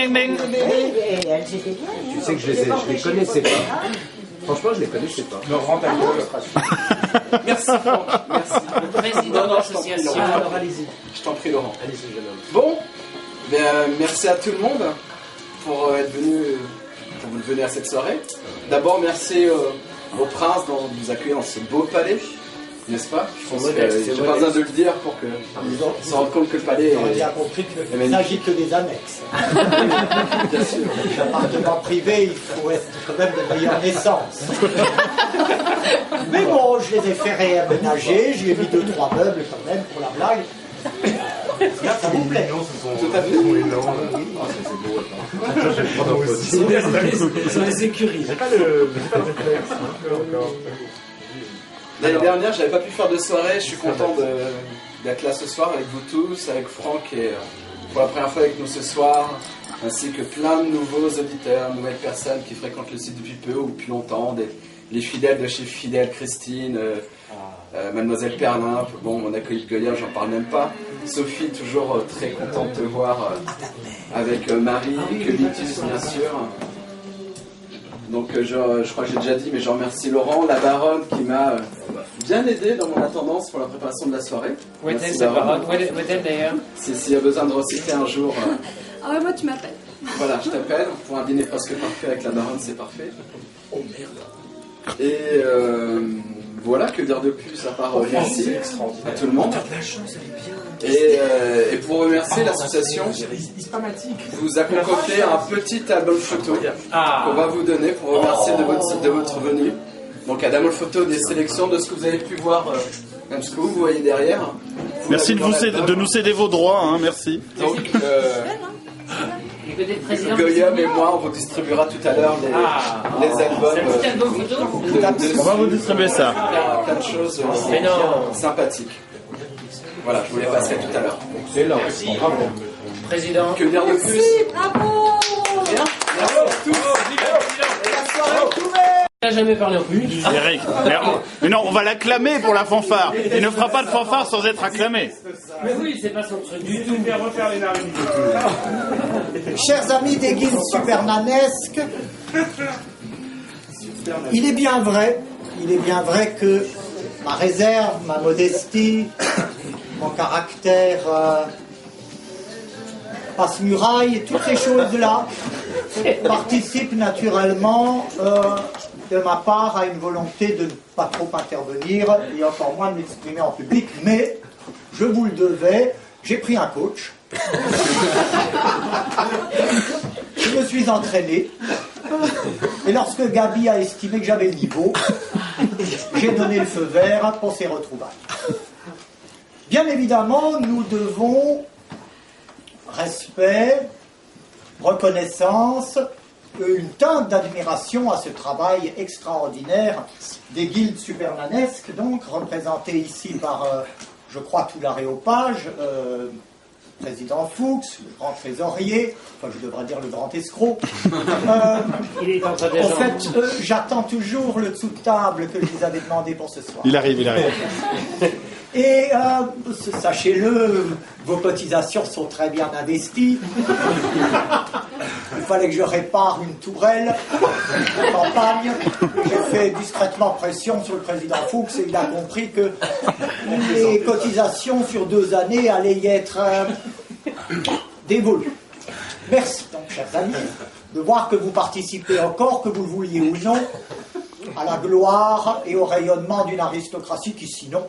ding, ding. Tu sais que je les connaissais pas. Franchement, je les connaissais pas. Laurent, merci, Franck. Merci. Président de l'association. Alors, allez-y. Je t'en prie, Laurent. Allez-y, jeune homme. Bon, merci à tout le monde pour être venu, pour vous venir à cette soirée. D'abord, merci au prince de nous accueillir dans ce beau palais. N'est-ce pas? Je pense que j'ai pas besoin de le dire pour que ils se rendent compte que le palais. On a bien compris qu'il ne s'agit que des annexes. Bien sûr. L'appartement privé, il faut être quand même de meilleure naissance. Mais bon, je les ai fait réaménager, j'y ai mis 2-3 meubles quand même pour la blague. Ça vous plaît? Tout à fait. C'est les écuries. L'année dernière, j'avais pas pu faire de soirée. Je suis content d'être là ce soir avec vous tous, avec Franck et pour la première fois avec nous ce soir, ainsi que plein de nouveaux auditeurs, nouvelles personnes qui fréquentent le site depuis peu ou depuis longtemps, les fidèles de chez Fidèle, Christine, Mademoiselle Perlin, bon, mon accueil de Goya, j'en parle même pas. Sophie, toujours très contente de te voir avec Marie, que Litus, bien sûr. Donc je crois que j'ai déjà dit, mais je remercie Laurent, la baronne qui m'a bien aidé dans mon attendance pour la préparation de la soirée. Où est-elle cette baronne? Où est-elle d'ailleurs? S'il y a besoin de reciter un jour... Ah ouais, moi tu m'appelles. Voilà, je t'appelle. Pour un dîner presque parfait avec la baronne, c'est parfait. Oh merde. Et voilà, que dire de plus à part merci à tout le monde. Et pour remercier l'association, vous a concocté un petit album photo qu'on va vous donner pour remercier de votre venue. Donc un album photo des sélections de ce que vous avez pu voir, même ce que vous voyez derrière. Merci de nous céder vos droits, hein, merci. Donc, Goyam et moi, on vous distribuera tout à l'heure les albums. C'est un petit album photo. On va vous distribuer ça. Plein de choses sympathiques. Voilà, je vous les passerai tout à l'heure. Excellent. Bravo. Président. Que dire de plus? Bravo. Bien. Bravo. Il n'a jamais parlé en plus. Eric. Mais non, on va l'acclamer pour la fanfare. Il ne fera pas de fanfare sans être acclamé. Mais oui, c'est pas son truc du tout. Chers amis des guildes supernanesques, il est bien vrai que ma réserve, ma modestie, mon caractère passe-muraille, toutes ces choses-là participent naturellement de ma part à une volonté de ne pas trop intervenir et encore moins de m'exprimer en public, mais je vous le devais, j'ai pris un coach. Je me suis entraîné et lorsque Gabi a estimé que j'avais le niveau, j'ai donné le feu vert pour ces retrouvailles. Bien évidemment, nous devons respect, reconnaissance, une teinte d'admiration à ce travail extraordinaire des guildes supernanesques, donc représentées ici par, je crois, tout l'aréopage, président Fuchs, le grand trésorier, enfin je devrais dire le grand escroc. Il est en train de En fait, j'attends toujours le dessous de table que je vous avais demandé pour ce soir. Il arrive. Et sachez-le, vos cotisations sont très bien investies. Il fallait que je répare une tourelle de campagne. J'ai fait discrètement pression sur le président Fuchs et il a compris que les cotisations sur 2 années allaient y être dévolues. Merci donc, chers amis, de voir que vous participez encore, que vous le vouliez ou non, à la gloire et au rayonnement d'une aristocratie qui, sinon,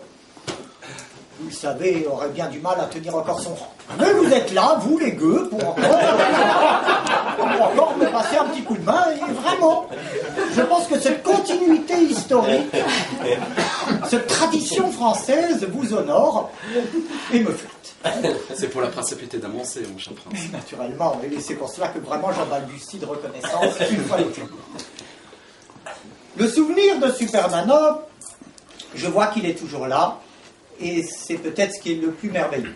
vous le savez, aurait bien du mal à tenir encore son rang. Mais vous êtes là, vous les gueux, pour encore me passer un petit coup de main. Et vraiment, je pense que cette continuité historique, cette tradition française vous honore et me flatte. C'est pour la principauté d'Amancé, mon cher prince. Naturellement, et c'est pour cela que vraiment j'en balbutie de reconnaissance une fois de plus. Le souvenir de Supermanov, je vois qu'il est toujours là. Et c'est peut-être ce qui est le plus merveilleux.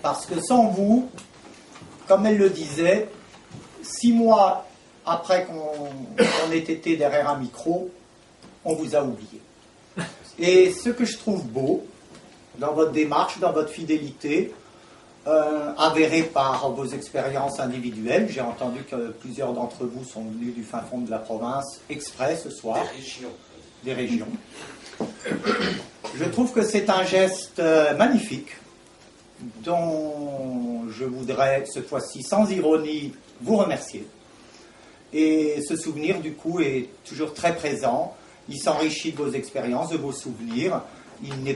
Parce que sans vous, comme elle le disait, 6 mois après qu'on ait été derrière un micro, on vous a oublié. Et ce que je trouve beau, dans votre démarche, dans votre fidélité, avéré par vos expériences individuelles. J'ai entendu que plusieurs d'entre vous sont venus du fin fond de la province exprès ce soir. Des régions. Je trouve que c'est un geste magnifique dont je voudrais, cette fois-ci sans ironie, vous remercier. Et ce souvenir, du coup, est toujours très présent. Il s'enrichit de vos expériences, de vos souvenirs. Il n'est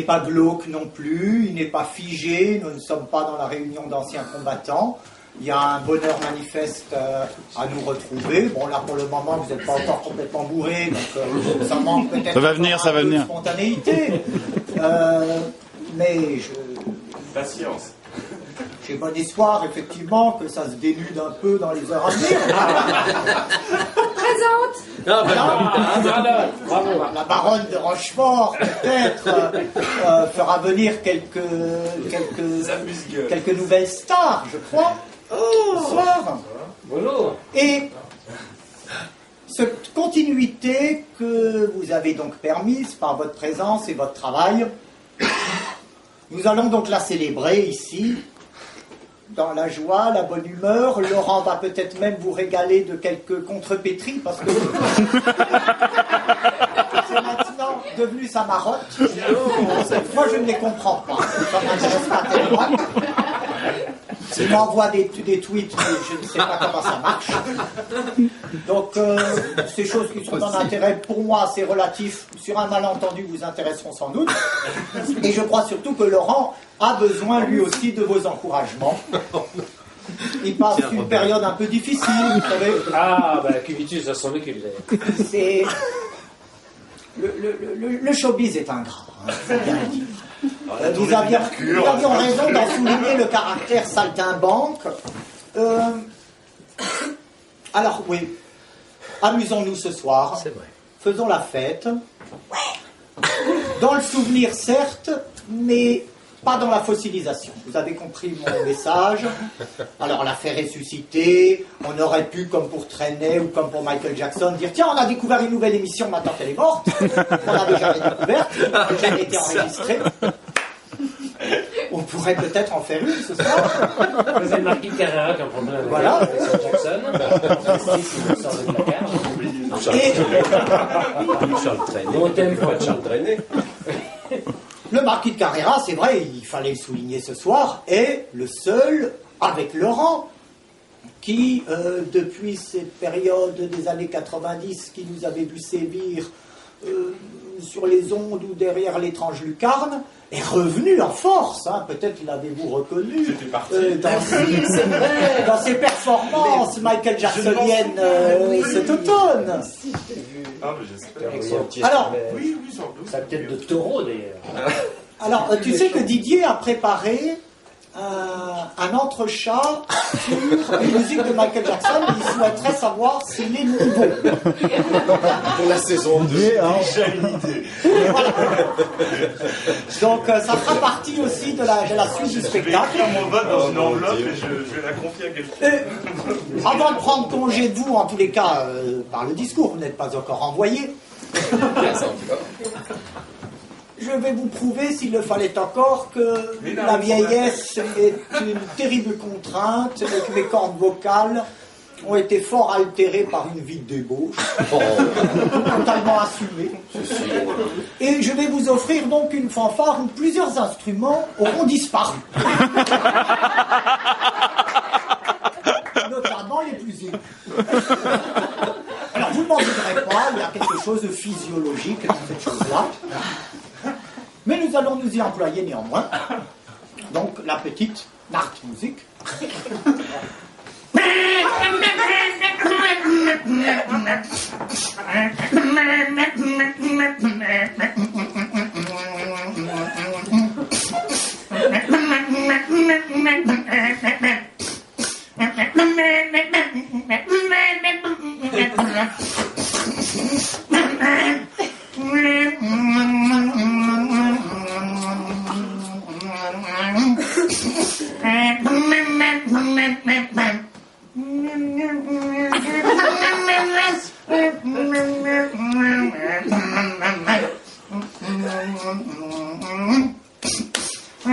pas glauque non plus, il n'est pas figé. Nous ne sommes pas dans la réunion d'anciens combattants. Il y a un bonheur manifeste à nous retrouver. Bon, là, pour le moment, vous n'êtes pas encore complètement bourré, donc ça manque peut-être Ça va venir, ça va venir. de spontanéité. Mais Patience. j'ai bon espoir, effectivement, que ça se dénude un peu dans les heures à venir. Présente. Bravo. La baronne de Rochefort, peut-être, fera venir quelques nouvelles stars, je crois, ce soir. Bonjour. Et cette continuité que vous avez donc permise par votre présence et votre travail, nous allons donc la célébrer ici, dans la joie, la bonne humeur. Laurent va peut-être même vous régaler de quelques contrepétries, parce que c'est maintenant devenu sa marotte. Moi, je ne les comprends pas. Ça ne m'intéresse pas tellement. Il m'envoie des tweets, mais je ne sais pas comment ça marche. Donc, ces choses qui sont d'un intérêt pour moi assez relatif, sur un malentendu, vous intéresseront sans doute. Et je crois surtout que Laurent a besoin lui aussi de vos encouragements. Il passe une période un peu difficile, vous savez. Ah, ben, Cubitus, ça s'en occupe d'ailleurs. C'est... Le showbiz est ingrat, hein, faut bien le dire. Nous avions raison d'en souligner le caractère saltimbanque. Alors oui, amusons-nous ce soir. C'est vrai. Faisons la fête. Dans le souvenir, certes, mais pas dans la fossilisation. Vous avez compris mon message. Alors, la fait ressusciter. On aurait pu, comme pour Trenet ou comme pour Michael Jackson, dire tiens, on a découvert une nouvelle émission maintenant qu'elle est morte. On l'avait jamais découverte, elle n'a jamais été enregistrée. On pourrait peut-être en faire une ce soir. Vous avez Marquis de Carrera qui a un problème Voilà. avec Jackson. Il sort de placard. Et Charles Trenet. Mon thème pour Charles Trenet. le marquis de Carrera, c'est vrai, il fallait le souligner ce soir, est le seul, avec Laurent, qui, depuis cette période des années 90, qui nous avait vu sévir sur les ondes ou derrière l'étrange lucarne, est revenu en force. Hein. Peut-être l'avez-vous reconnu dans ses performances Michael Jacksoniennes cet automne. Ah, mais j'espère. Alors, Oui, sans doute. sa tête de taureau d'ailleurs. Alors, tu sais que Didier a préparé un entrechat sur une musique de Michael Jackson. Il souhaiterait savoir s'il est nouveau. Pour la saison 2. Déjà une idée. Voilà. Donc, ça fera partie aussi de la suite du Je vais spectacle. écrire mon vote dans une enveloppe et je vais la confier à quelqu'un. Avant de prendre congé de vous, en tous les cas, par le discours, vous n'êtes pas encore envoyé. Je vais vous prouver, s'il le fallait encore, que la vieillesse est une terrible contrainte et que mes cordes vocales ont été fort altérées par une vie de débauche, totalement assumée. Et je vais vous offrir donc une fanfare où plusieurs instruments auront disparu. Notamment les plus aigus. Alors, vous ne m'en voudrez pas, il y a quelque chose de physiologique dans cette chose-là. Mais nous allons nous y employer néanmoins. Donc, la petite Nachtmusik. À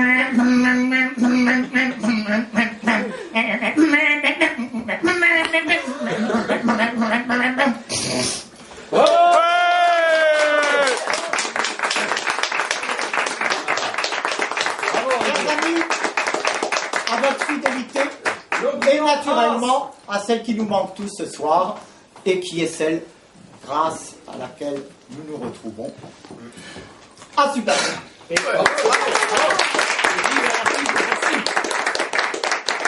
votre fidélité et naturellement à celle qui nous manque tous ce soir et qui est celle grâce à laquelle nous nous retrouvons. Ah super.